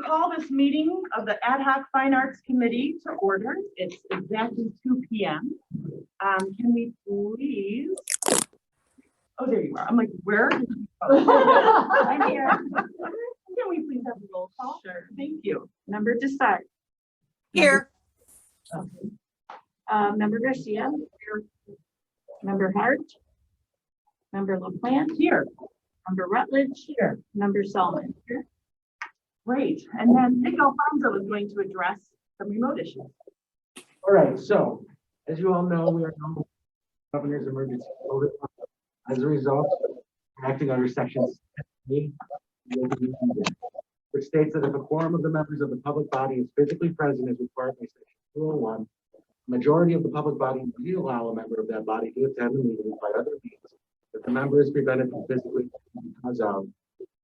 call this meeting of the Ad-Hoc Fine Arts Committee to order. It's exactly 2 p.m. Can we please? Oh, there you are. I'm like, where? I'm here. Can we please have a roll call? Sure. Thank you. Member Desart. Here. Member Garcia. Here. Member Hart. Member LaPlante. Here. Member Rutledge. Here. Member Solomon. Here. Great. And then Nick Alfonso is going to address some remote issues. All right, so as you all know, we are now governor's emergency over. As a result, we're acting under section 7, which states that if a quorum of the members of the public body is physically present as required by section 201, the majority of the public body may allow a member of that body to attend the meeting by other means if the member is prevented from physically because of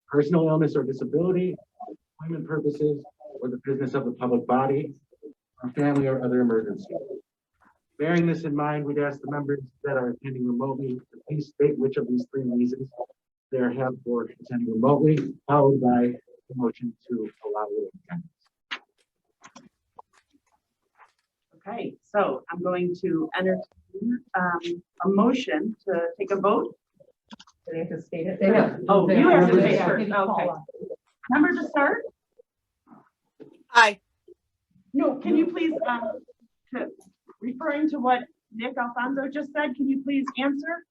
personal illness or disability, employment purposes, or the business of the public body, or family or other emergency. Bearing this in mind, we'd ask the members that are attending remotely to please state which of these 3 reasons they have for attending remotely, followed by a motion to allow attendance. Okay, so I'm going to entertain a motion to take a vote. Do they have to state it? Oh, you have to say it first. Okay. Member Desart? Aye. No, can you please, referring to what Nick Alfonso just said, can you please answer?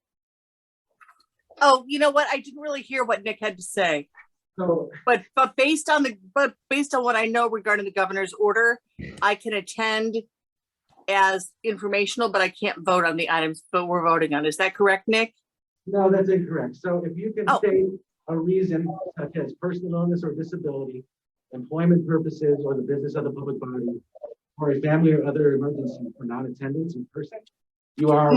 Oh, you know what? I didn't really hear what Nick had to say. So, But based on what I know regarding the governor's order, I can attend as informational, but I can't vote on the items but we're voting on. Is that correct, Nick? no, that's incorrect. So if you can Oh. state a reason such as personal illness or disability, employment purposes, or the business of the public body, or a family or other emergency for non-attendance in person, you are.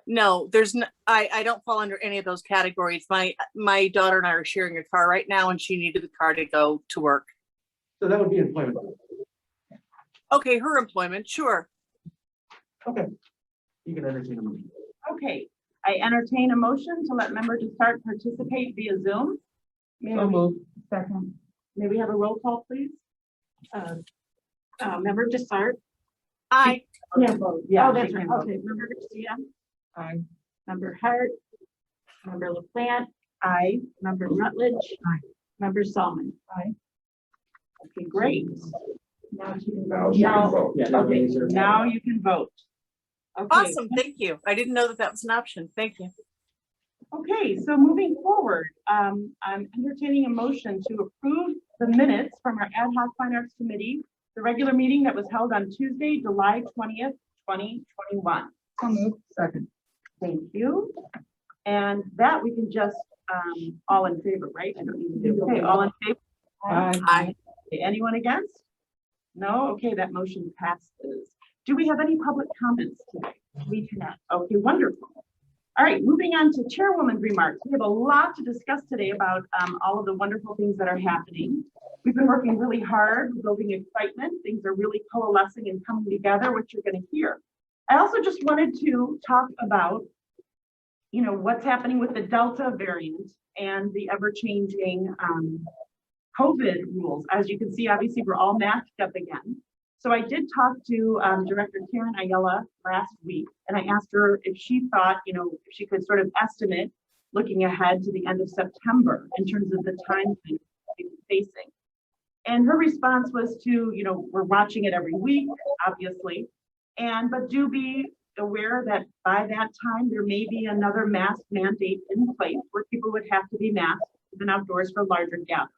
No, there's no, I don't fall under any of those categories. My daughter and I are sharing a car right now and she needed the car to go to work. So that would be employment. Okay, her employment, sure. Okay. You can entertain a motion. Okay, I entertain a motion to let member Desart participate via Zoom. So moved. Second. May we have a roll call, please? Member Desart. Aye. Yeah, Oh, that's she right. can vote. Okay. Member Garcia. Aye. Member Hart. Member LaPlante. Aye. Member Rutledge. Aye. Member Solomon. Okay, great. Now you can Now vote. she can Now- vote. Yeah, Okay, now you can vote. Okay. Awesome, thank you. I didn't know that was an option. Thank you. Okay, so moving forward, I'm entertaining a motion to approve the minutes from our Ad Hoc Fine Arts Committee, the regular meeting that was held on Tuesday, July 20th, 2021. So moved. Second. Thank you. And that we can just, all in favor, right? I don't need to do, okay, all in favor? Aye. Okay, anyone against? No? Okay, that motion passes. Do we have any public comments today? We do not. Okay, wonderful. All right, moving on to Chairwoman's remarks. We have a lot to discuss today about all of the wonderful things that are happening. We've been working really hard, building excitement. Things are really coalescing and coming together, which you're going to hear. I also just wanted to talk about, what's happening with the Delta variant and the ever-changing COVID rules. As you can see, obviously, we're all masked up again. So I did talk to Director Karen Ayala last week, and I asked her if she thought, if she could sort of estimate looking ahead to the end of September in terms of the time we're facing. And her response was to, we're watching it every week, obviously, but do be aware that by that time, there may be another mask mandate in place where people would have to be masked even outdoors for larger gatherings.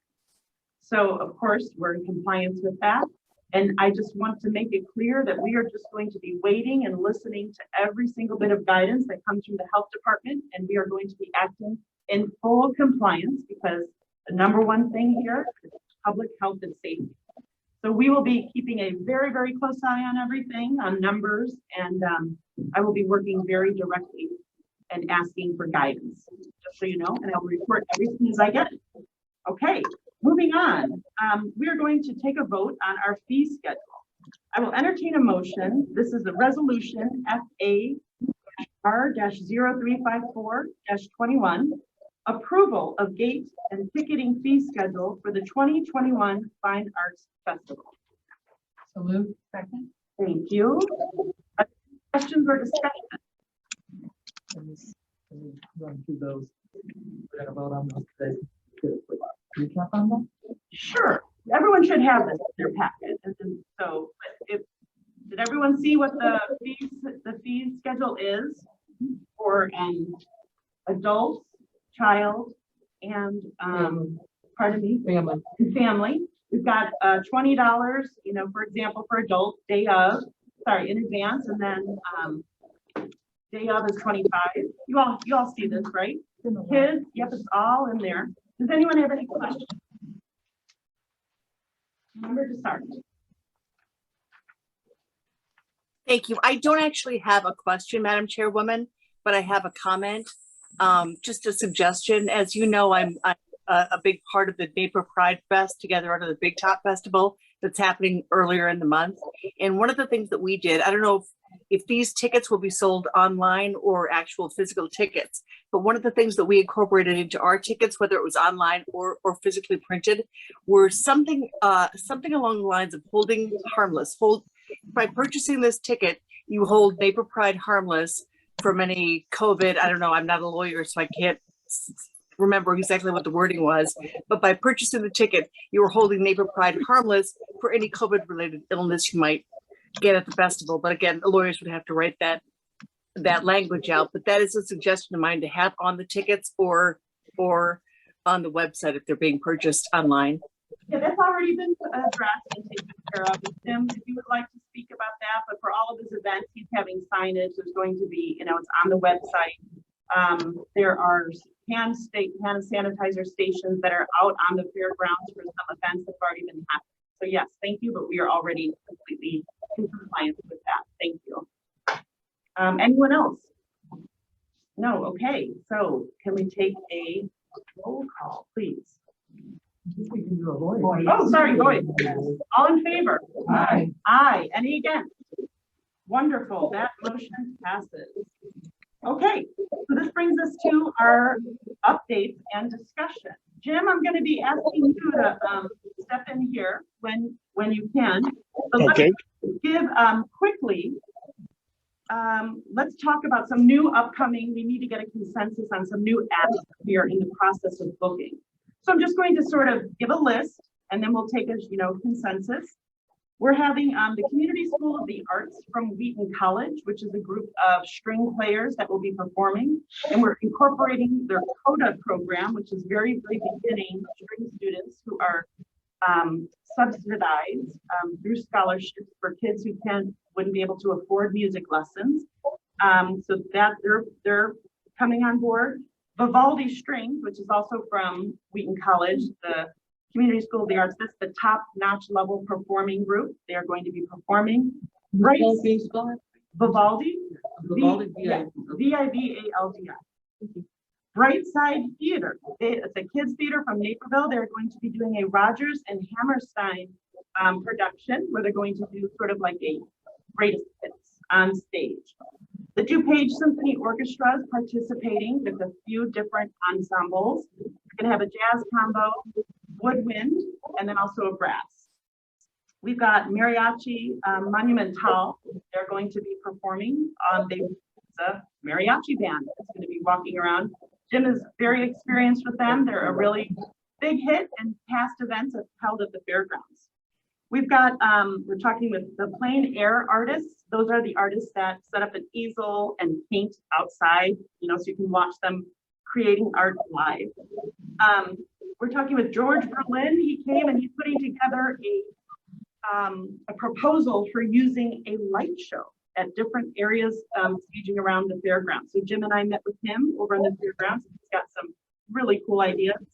So of course, we're in compliance with that. And I just want to make it clear that we are just going to be waiting and listening to every single bit of guidance that comes from the health department. And we are going to be acting in full compliance because the number one thing here is public health and safety. So we will be keeping a very, very close eye on everything, on numbers, and I will be working very directly and asking for guidance, just so you know, and I'll report everything as I get it. Okay, moving on. We are going to take a vote on our fee schedule. I will entertain a motion. This is the resolution FA-R-0354-21, approval of gate and ticketing fee schedule for the 2021 Fine Arts Festival. So moved. Second. Thank you. Questions or discussion? Run through those. We're gonna vote on those today. Get a quick recap on them. Sure. Everyone should have this in their packet. And so did everyone see what the fee schedule is for an adult, child, and pardon me, family? We've got $20, you know, for example, for adult day of, sorry, in advance, and then day of is 25. You all see this, right? Kids, yep, it's all in there. Does anyone have any questions? Remember to start. Thank you. I don't actually have a question, Madam Chairwoman, but I have a comment. Just a suggestion. As you know, I'm a big part of the Neighbor Pride Fest together under the Big Top Festival that's happening earlier in the month. And one of the things that we did, I don't know if these tickets will be sold online or actual physical tickets, but one of the things that we incorporated into our tickets, whether it was online or physically printed, were something along the lines of holding harmless. By purchasing this ticket, you hold Neighbor Pride harmless from any COVID. I don't know, I'm not a lawyer, so I can't remember exactly what the wording was, but by purchasing the ticket, you were holding Neighbor Pride harmless for any COVID-related illness you might get at the festival. But again, the lawyers would have to write that language out, but that is a suggestion of mine to have on the tickets or on the website if they're being purchased online. Yeah, that's already been addressed and taken care of. Tim, if you would like to speak about that, but for all of his events, he's having signage. There's going to be, you know, it's on the website. There are hand sanitizer stations that are out on the fairgrounds for some events that have already been happening. So yes, thank you, but we are already completely in compliance with that. Thank you. Anyone else? No, okay. So can we take a roll call, please? We can do a voice. Oh, sorry, voice. All in favor? Aye. Aye. Any against? Wonderful. That motion passes. Okay, so this brings us to our updates and discussion. Jim, I'm going to be asking you to step in here when you can. But Okay. Let's give quickly. Let's talk about some new upcoming. We need to get a consensus on some new apps that we are in the process of booking. So I'm just going to sort of give a list, and then we'll take a consensus. We're having the Community School of the Arts from Wheaton College, which is a group of string players that will be performing. And we're incorporating their CODA program, which is very, very beginning string students who are subsidized through scholarships for kids who wouldn't be able to afford music lessons. So that they're coming on board. Vivaldi Strings, which is also from Wheaton College, the Community School of the Arts, that's the top-notch level performing group. They are going to be performing. Vivaldi, V-I-V-A-L-D-I. Brightside Theater, it's a kids theater from Naperville. They're going to be doing a Rodgers and Hammerstein production where they're going to do sort of like a greatest hits on stage. The DuPage Symphony Orchestra is participating with a few different ensembles. We're going to have a jazz combo, woodwind, and then also a brass. We've got Mariachi Monumental. They're going to be performing. It's a mariachi band that's going to be walking around. Jim is very experienced with them. They're a really big hit and past events have held at the fairgrounds. We've got, we're talking with the plein air artists. Those are the artists that set up an easel and paint outside, so you can watch them creating art live. We're talking with George Berlin. He came and he's putting together a proposal for using a light show at different areas staging around the fairgrounds. So Jim and I met with him over on the fairgrounds. He's got some really cool ideas.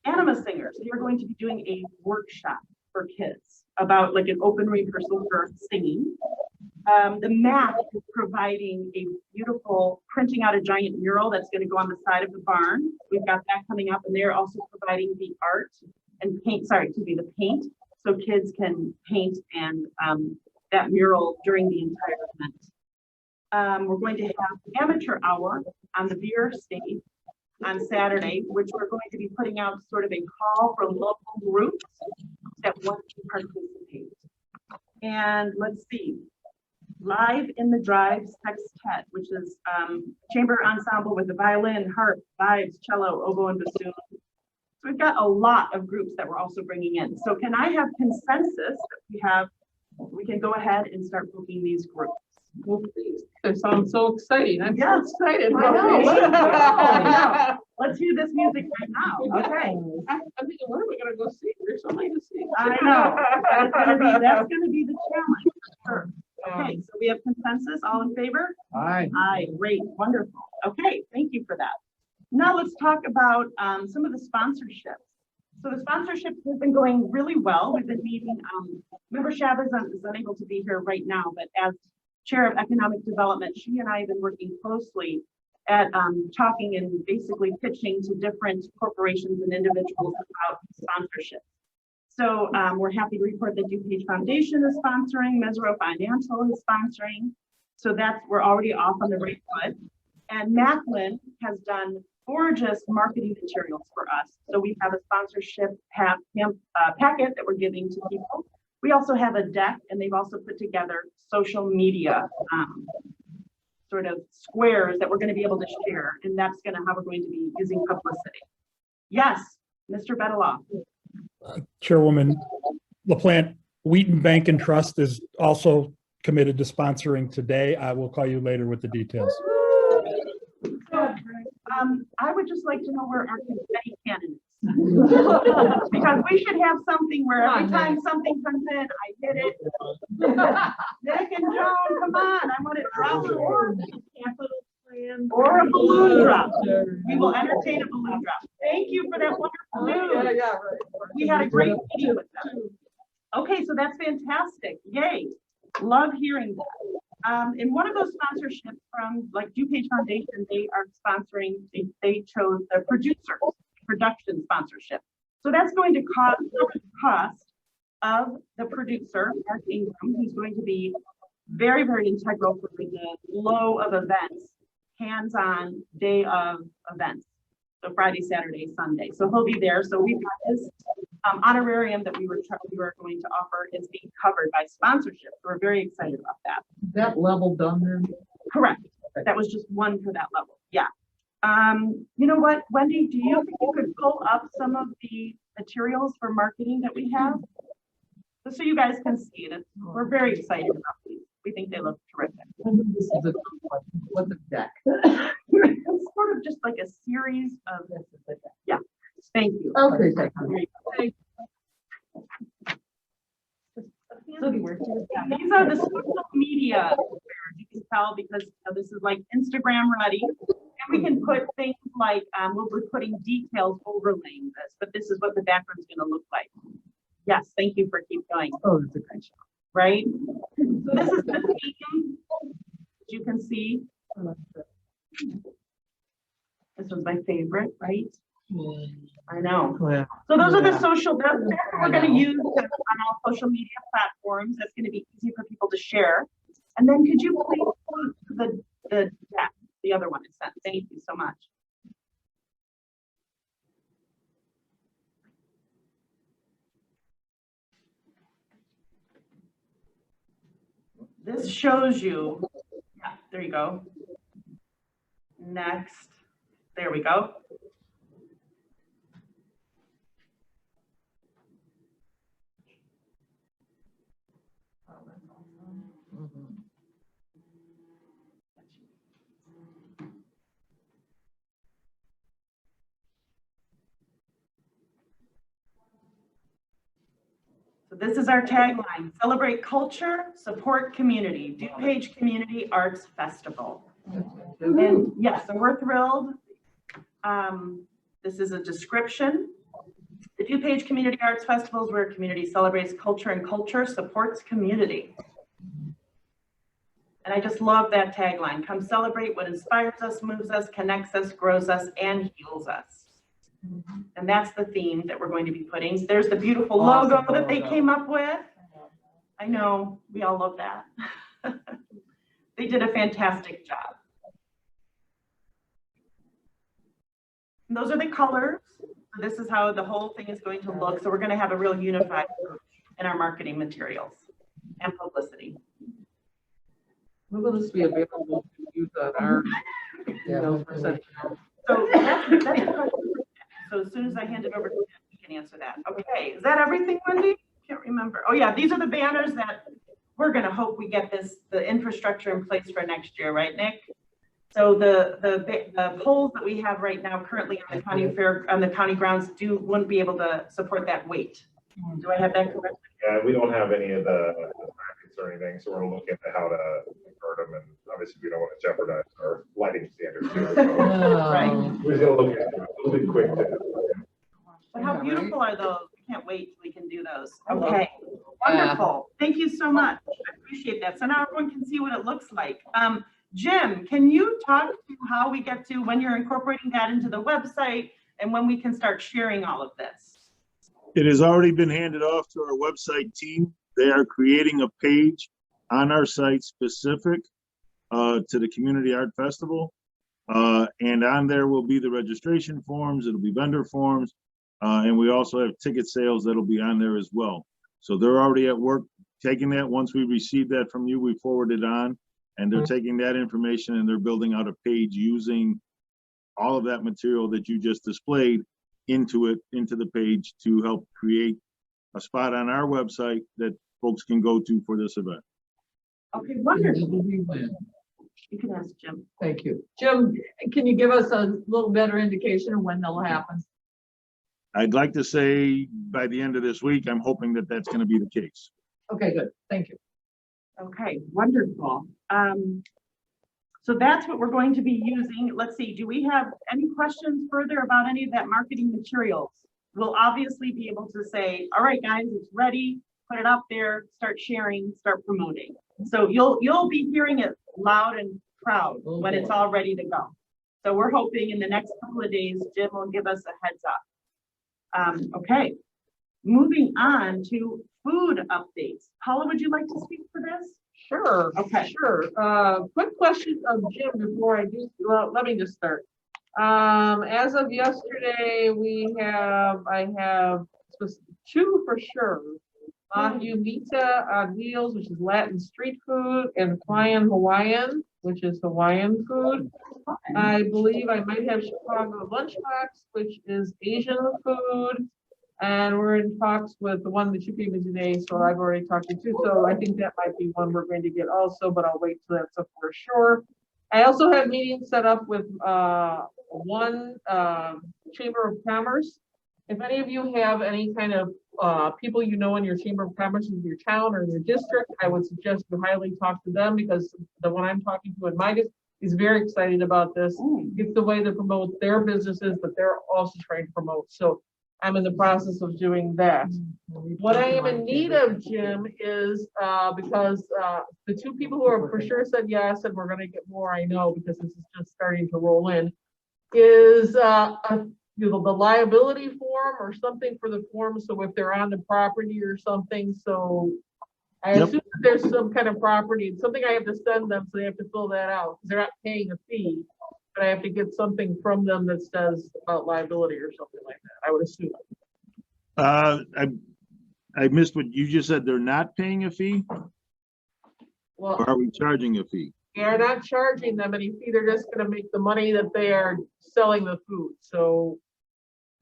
Anima singers, they are going to be doing a workshop for kids about like an open rehearsal for singing. The MAC is providing a beautiful, printing out a giant mural that's going to go on the side of the barn. We've got that coming up, and they're also providing the art and paint, the paint, so kids can paint and that mural during the entire event. We're going to have amateur hour on the beer stage on Saturday, which we're going to be putting out sort of a call for local groups that want to participate. And let's see, Live in the Drive Sextet, which is chamber ensemble with the violin, harp, vibes, cello, oboe, and bassoon. So we've got a lot of groups that we're also bringing in. So can I have consensus that we can go ahead and start booking these groups? Well, please. That sounds so exciting. I'm so Yes. excited. I know. about this. I know. Let's hear this music right now. Okay. I'm thinking, what are we gonna go see? There's something to see. I know. That's gonna be the challenge. Sure. Okay, so we have consensus, all in favor? Aye. Aye, great, wonderful. Okay, thank you for that. Now let's talk about some of the sponsorships. So the sponsorships have been going really well. We've been meeting, Member Chavez is unable to be here right now, but as Chair of Economic Development, she and I have been working closely at talking and basically pitching to different corporations and individuals about sponsorship. So we're happy to report that DuPage Foundation is sponsoring, Mesro Financial is sponsoring. So we're already off on the right foot. And Macklin has done gorgeous marketing materials for us. So we have a sponsorship packet that we're giving to people. We also have a deck, and they've also put together social media sort of squares that we're going to be able to share. And that's how we're going to be using publicity. Yes, Mr. Bedeloff. Chairwoman LaPlante, Wheaton Bank and Trust is also committed to sponsoring today. I will call you later with the details. So, I would just like to know where our confetti cannon is. Because we should have something where every time something comes in, I hit it. Nick and Joan, come on, I want it dropped or a balloon drop. We will entertain a balloon drop. Thank you for that wonderful news. Yeah, right. We had a great meeting with them. Okay, so that's fantastic. Yay. Love hearing that. And one of those sponsorships from like DuPage Foundation, they are sponsoring, they chose the production sponsorship. So that's going to cover the cost of the producer, Mark Ingram, who's going to be very, very integral for the flow of events, hands-on day of events. So Friday, Saturday, Sunday. So he'll be there. So we've got his honorarium that we were going to offer is being covered by sponsorship. So we're very excited about that. Is that level done then? Correct. That was just one for that level. Yeah. You know what, Wendy, do you think you could pull up some of the materials for marketing that we have? Just so you guys can see it. We're very excited about these. We think they look terrific. This is what's a deck? It's sort of just like a series of this. Yeah. Thank you. Okay, There you go. So these are the social media. You can tell because this is like Instagram ready. And we can put things like, we're putting details overlaying this, but this is what the background's going to look like. Yes, thank you for keep going. Oh, that's a great shot. Right? So this is the theme, as you can see. This was my favorite, right? I know. Yeah. So those are the social, that's what we're going to use on all social media platforms. That's going to be easy for people to share. And then could you please put the other one is sent. Thank you so much. This shows you, yeah, there you go. Next, there we go. So this is our tagline: celebrate culture, support community. DuPage Community Arts Festival. And yes, and we're thrilled. This is a description. The DuPage Community Arts Festival is where community celebrates culture and culture supports community. And I just love that tagline. Come celebrate what inspires us, moves us, connects us, grows us, and heals us. And that's the theme that we're going to be putting. There's the beautiful logo that they came up with. I know, we all love that. They did a fantastic job. And those are the colors. This is how the whole thing is going to look. So we're going to have a real unified approach in our marketing materials and publicity. Will this be available to use on our, percent? So that's a question. So as soon as I hand it over to him, he can answer that. Okay, is that everything, Wendy? Can't remember. Oh yeah, these are the banners that we're gonna hope we get the infrastructure in place for next year, right, Nick? So the poles that we have right now currently on the county fair, on the county grounds wouldn't be able to support that weight. Do I have that correct? Yeah, we don't have any of the brackets or anything, so we're looking at how to convert them, and obviously we don't want to jeopardize our lighting standards here. So Right. we're just gonna look at it. It'll be quick to. But how Yeah, beautiful are those? We can't wait till we can do those. Okay, wonderful. Thank you so much. I appreciate that. So now everyone can see what it looks like. Jim, can you talk to how we get to when you're incorporating that into the website and when we can start sharing all of this? It has already been handed off to our website team. They are creating a page on our site specific to the Community Art Festival. And on there will be the registration forms, it'll be vendor forms, and we also have ticket sales that'll be on there as well. So they're already at work taking that. Once we receive that from you, we forward it on, and they're taking that information and they're building out a page using all of that material that you just displayed into the page to help create a spot on our website that folks can go to for this event. Okay, wonderful. Will be when? You can ask Jim. Thank you. Jim, can you give us a little better indication of when they'll happen? I'd like to say by the end of this week, I'm hoping that that's going to be the case. Okay, good. Thank you. Okay, wonderful. So that's what we're going to be using. Let's see, do we have any questions further about any of that marketing materials? We'll obviously be able to say, all right, guys, it's ready, put it up there, start sharing, start promoting. So you'll be hearing it loud and proud when it's all ready to go. So we're hoping in the next couple of days, Jim will give us a heads up. Okay, moving on to food updates. Paula, would you like to speak for this? Sure. Okay. Sure. Quick question of Jim before I do, well, let me just start. As of yesterday, I have two for sure. Humita on Wheels, which is Latin street food, and Flying Hawaiian, which is Hawaiian food. I believe I might have Chicago Lunchbox, which is Asian food. And we're in talks with the one that you gave me today, so I've already talked to two. So I think that might be one we're going to get also, but I'll wait till that's up for sure. I also have meetings set up with one Chamber of Commerce. If any of you have any kind of people you know in your Chamber of Commerce in your town or in your district, I would suggest you highly talk to them, because the one I'm talking to in my district is very excited about this. It's the way to promote their businesses, but they're also trying to promote. So I'm in the process of doing that. What I am in need of, Jim, is because the two people who are for sure said yes, and we're going to get more, I know, because this is just starting to roll in, is the liability form or something for the form. So if they're on the property or something, so I assume that there's some kind of property, it's something I have to send them, so they have to fill that out. They're not paying a fee, but I have to get something from them that says about liability or something like that, I would assume. I missed what you just said. They're not paying a fee, Well, or are we charging a fee? they're not charging them any fee, they're just gonna make the money that they are selling the food, so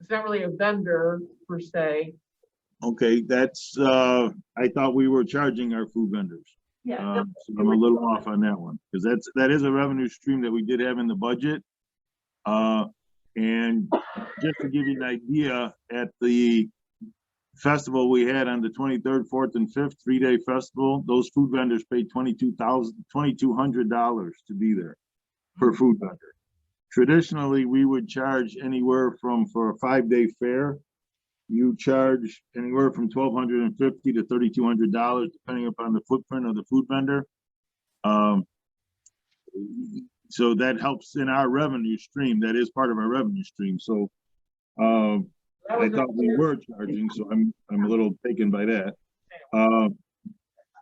it's not really a vendor per se. Okay, that's, I thought we were charging our food vendors. Yeah. So I'm a little off on that one, because that is a revenue stream that we did have in the budget. And just to give you an idea, at the festival we had on the 23rd, 4th, and 5th, 3-day festival, those food vendors paid $2,200 to be there per food vendor. Traditionally, we would charge anywhere from, for a 5-day fair, you charge anywhere from $1,250 to $3,200, depending upon the footprint of the food vendor. So that helps in our revenue stream. That is part of our revenue stream. So I thought we were charging, so I'm a little taken by that.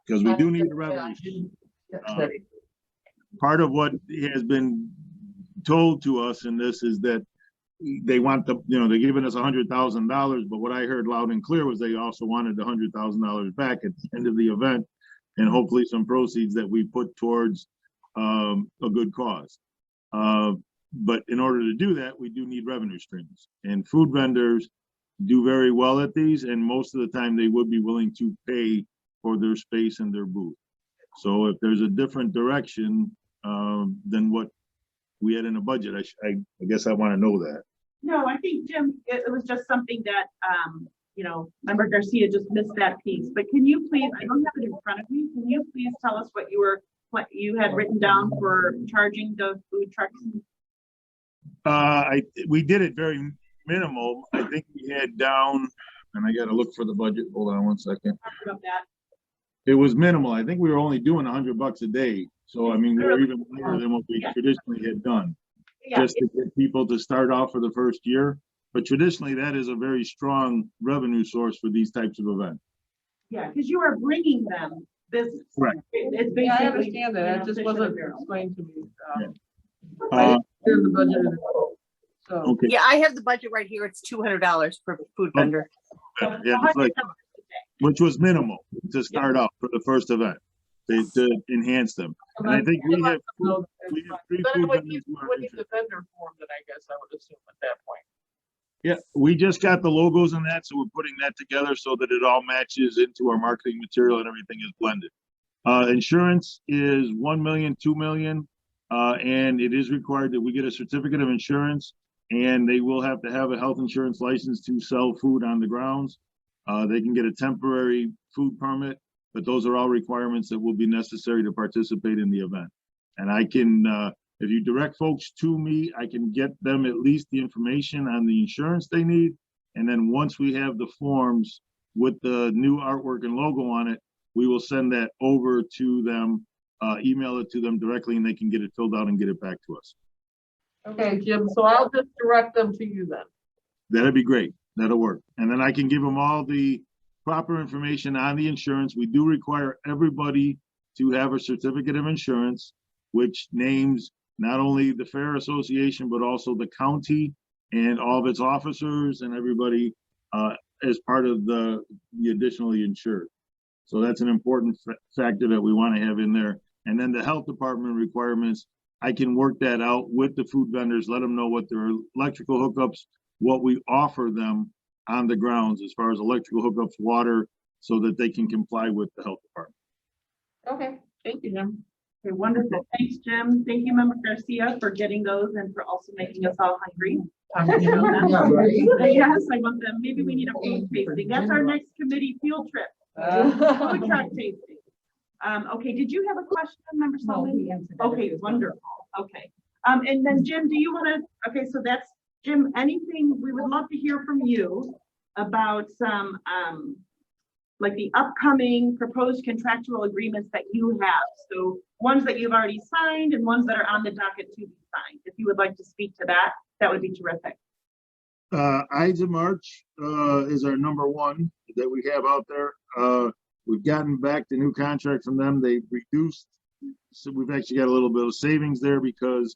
Because we do need a revenue stream. Part of what has been told to us in this is that they want the, you know, they're giving us $100,000, but what I heard loud and clear was they also wanted the $100,000 back at the end of the event, and hopefully some proceeds that we put towards a good cause. But in order to do that, we do need revenue streams, and food vendors do very well at these, and most of the time they would be willing to pay for their space and their booth. So if there's a different direction than what we had in the budget, I guess I want to know that. No, I think, Jim, it was just something that, you know, Member Garcia just missed that piece, but can you please, I don't have it in front of me, can you please tell us what you had written down for charging the food trucks? We did it very minimal. I think we had down, and I got to look for the budget. Hold on one second. About that. It was minimal. I think we were only doing $100 a day. So, I mean, we were even lower than what we traditionally had done, Yeah, just to get people to start off for the first year. But traditionally, that is a very strong revenue source for these types of events. yeah, because you are bringing them business. Right. It's Yeah, I basically, understand that. you It know, just fish in a wasn't barrel. explained to me. Uh, Here's the budget. So, okay. Yeah, I have the budget right here. It's $200 per food vendor. Yeah, it's like, $100 which was minimal to start off for the first event, to enhance them. And I think we have three then food we vendors need, who are we need interested. the vendor form that I guess I would assume at that point. Yeah, we just got the logos and that, so we're putting that together so that it all matches into our marketing material and everything is blended. Insurance is 1 million, 2 million, and it is required that we get a certificate of insurance, and they will have to have a health insurance license to sell food on the grounds. They can get a temporary food permit, but those are all requirements that will be necessary to participate in the event. And I can, if you direct folks to me, I can get them at least the information on the insurance they need. And then once we have the forms with the new artwork and logo on it, we will send that over to them, email it to them directly, and they can get it filled out and get it back to us. Okay, Jim, so I'll just direct them to you then. That'd be great. That'll work. And then I can give them all the proper information on the insurance. We do require everybody to have a certificate of insurance, which names not only the Fair Association, but also the county and all of its officers and everybody as part of the additionally insured. So that's an important factor that we want to have in there. And then the health department requirements, I can work that out with the food vendors, let them know what their electrical hookups, what we offer them on the grounds as far as electrical hookups, water, so that they can comply with the health department. Okay, thank you, Jim. Okay, wonderful. Thanks, Jim. Thank you, Member Garcia, for getting those and for also making us all hungry. You know that. Yes, I want them. Maybe we need a food tasting. That's our next committee field trip. Food truck tasting. Okay, did you have a question, Member Solomon? Okay, wonderful. Okay. And then Jim, do you want to, okay, so that's, Jim, anything, we would love to hear from you about some, like the upcoming proposed contractual agreements that you have. So ones that you've already signed and ones that are on the docket to be signed. If you would like to speak to that, that would be terrific. Ides of March is our number one that we have out there. We've gotten back the new contract from them. They've reduced, so we've actually got a little bit of savings there because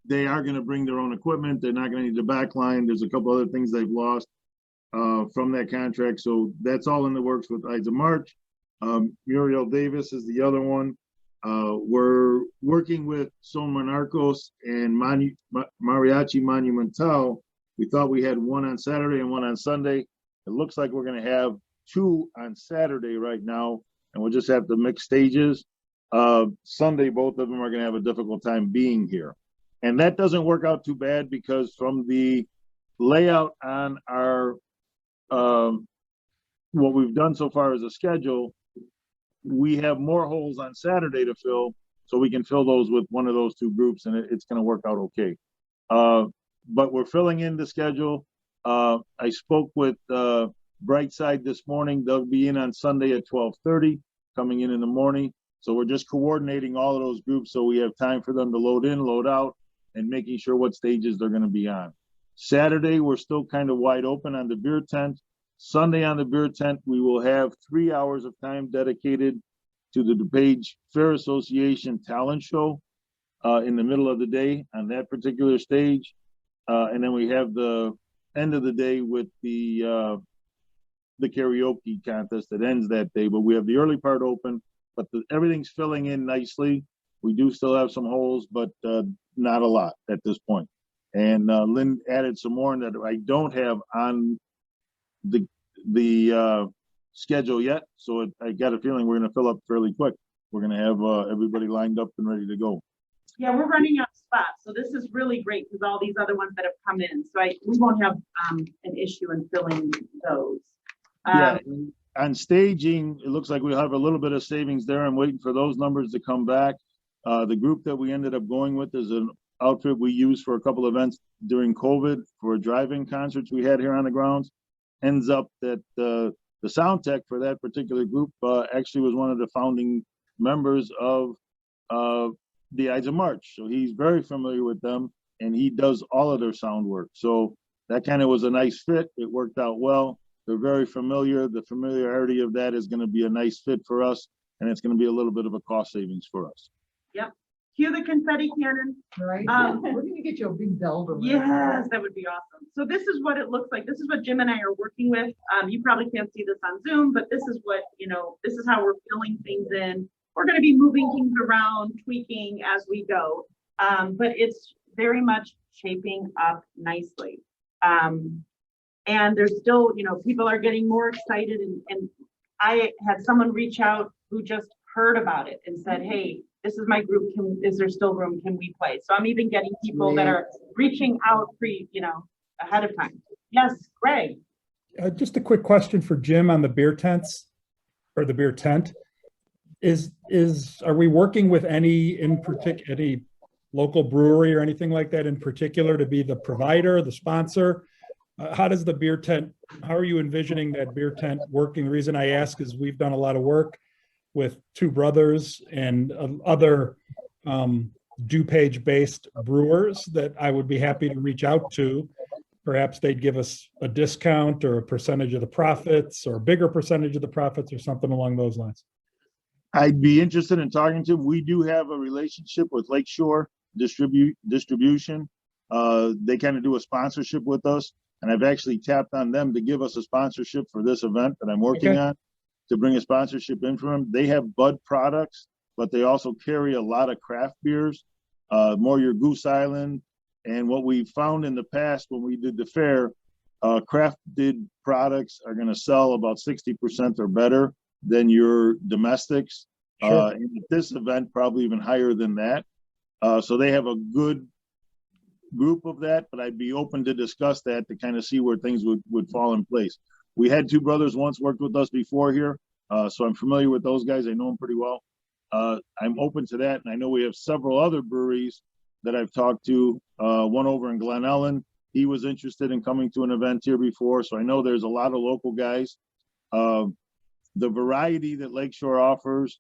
they are going to bring their own equipment. They're not going to need the back line. There's a couple other things they've lost from that contract. So that's all in the works with Ides of March. Muriel Davis is the other one. We're working with Son Monarcos and Mariachi Monumental. We thought we had one on Saturday and one on Sunday. It looks like we're going to have two on Saturday right now, and we'll just have to mix stages. Sunday, both of them are going to have a difficult time being here. And that doesn't work out too bad because from the layout on our, what we've done so far as a schedule, we have more holes on Saturday to fill, so we can fill those with one of those two groups, and it's going to work out okay. But we're filling in the schedule. I spoke with Brightside this morning. They'll be in on Sunday at 12:30, coming in the morning. So we're just coordinating all of those groups so we have time for them to load in, load out, and making sure what stages they're going to be on. Saturday, we're still kind of wide open on the beer tent. Sunday on the beer tent, we will have 3 hours of time dedicated to the DuPage Fair Association talent show in the middle of the day on that particular stage. And then we have the end of the day with the karaoke contest that ends that day, but we have the early part open, but everything's filling in nicely. We do still have some holes, but not a lot at this point. And Lynn added some more that I don't have on the schedule yet. So I got a feeling we're going to fill up fairly quick. We're going to have everybody lined up and ready to go. Yeah, we're running out of spots. So this is really great because all these other ones that have come in. So we won't have an issue in filling those. Yeah, on staging, it looks like we'll have a little bit of savings there. I'm waiting for those numbers to come back. The group that we ended up going with is an outfit we used for a couple events during COVID for drive-in concerts we had here on the grounds. Ends up that the sound tech for that particular group actually was one of the founding members of the Ides of March. So he's very familiar with them and he does all of their sound work. So that kind of was a nice fit. It worked out well. They're very familiar. The familiarity of that is going to be a nice fit for us, and it's going to be a little bit of a cost savings for us. Yep. Cue the confetti cannon. Right. We're gonna get you a big belt. Yes, that would be awesome. So this is what it looks like. This is what Jim and I are working with. You probably can't see this on Zoom, but this is what, this is how we're filling things in. We're going to be moving things around, tweaking as we go. But it's very much shaping up nicely. And there's still, people are getting more excited. And I had someone reach out who just heard about it and said, hey, this is my group. Is there still room? Can we play? So I'm even getting people that are reaching out ahead of time. Yes, Greg. Just a quick question for Jim on the beer tents or the beer tent. Are we working with any local brewery or anything like that in particular to be the provider, the sponsor? How does the beer tent, how are you envisioning that beer tent working? The reason I ask is we've done a lot of work with Two Brothers and other DuPage based brewers that I would be happy to reach out to. Perhaps they'd give us a discount or a percentage of the profits or a bigger percentage of the profits or something along those lines. I'd be interested in talking to them. We do have a relationship with Lakeshore Distribution. They kind of do a sponsorship with us, and I've actually tapped on them to give us a sponsorship for this event that I'm working on, to bring a sponsorship in for them. They have Bud products, but they also carry a lot of craft beers, more your Goose Island. And what we found in the past when we did the fair, crafted products are going to sell about 60% or better than your domestics. Sure. And at this event, probably even higher than that. So they have a good group of that, but I'd be open to discuss that to kind of see where things would fall in place. We had Two Brothers once worked with us before here, so I'm familiar with those guys. I know them pretty well. I'm open to that, and I know we have several other breweries that I've talked to. One over in Glen Ellen, he was interested in coming to an event here before, so I know there's a lot of local guys. The variety that Lakeshore offers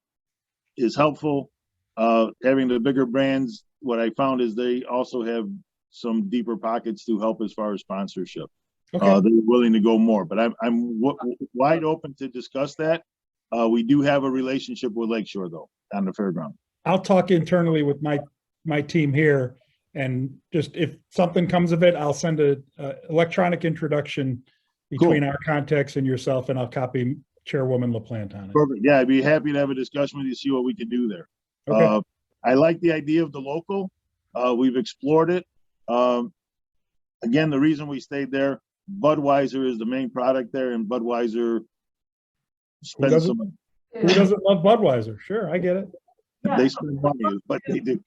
is helpful. Having the bigger brands, what I found is they also have some deeper pockets to help as far as sponsorship. Okay. They're willing to go more, but I'm wide open to discuss that. We do have a relationship with Lakeshore though on the fairground. I'll talk internally with my team here, and just if something comes of it, I'll send a electronic introduction between our contacts and yourself, and I'll copy Chairwoman LaPlante on it. Perfect. Yeah, I'd be happy to have a discussion with you, see what we can do there. Okay. I like the idea of the local. We've explored it. Again, the reason we stayed there, Budweiser is the main product there, and Budweiser spends some. Who doesn't love Budweiser? Sure, I get it. Yeah. They spend money, is what they do.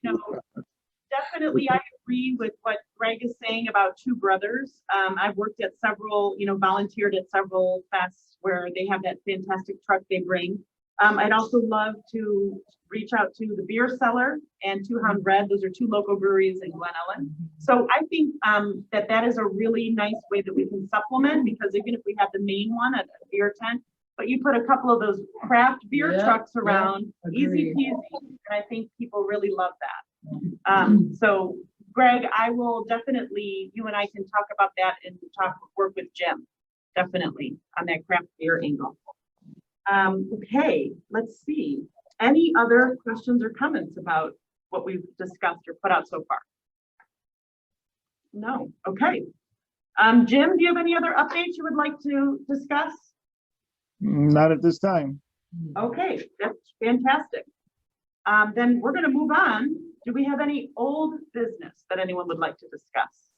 Definitely, I agree with what Greg is saying about Two Brothers. I've worked at several, volunteered at several fests where they have that fantastic truck they bring. I'd also love to reach out to the Beer Cellar and Two Hound Red. Those are two local breweries in Glen Ellen. So I think that is a really nice way that we can supplement, because even if we have the main one at a beer tent, but you put a couple of those craft beer trucks around, easy peasy. And I think people really love that. So Greg, I will definitely, you and I can talk about that and work with Jim, definitely on that craft beer angle. Okay, let's see. Any other questions or comments about what we've discussed or put out so far? No, okay. Jim, do you have any other updates you would like to discuss? Not at this time. Okay, that's fantastic. Then we're gonna move on. Do we have any old business that anyone would like to discuss?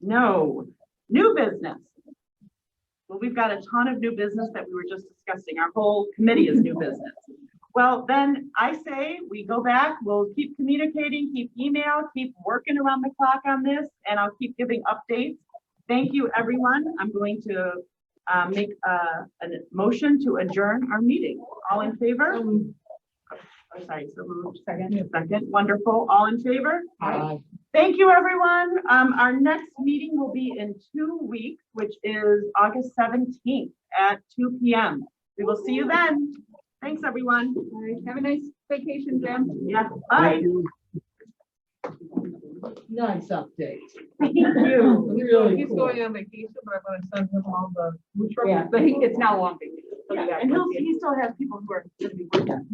No. New business. Well, we've got a ton of new business that we were just discussing. Our whole committee is new business. Well, then I say we go back, we'll keep communicating, keep email, keep working around the clock on this, and I'll keep giving updates. Thank you, everyone. I'm going to make a motion to adjourn our meeting. All in favor? Oh, sorry, so moved. Second, wonderful. All in favor? Aye. Thank you, everyone. Our next meeting will be in 2 weeks, which is August 17th at 2 p.m. We will see you then. Thanks, everyone. Have a nice vacation, Jim. Yeah, bye. Nice update. Thank you. Really He's going on vacation, but I'm gonna send him all the. Yeah, but it's now long vacation. Yeah, and he still has people who are gonna be working.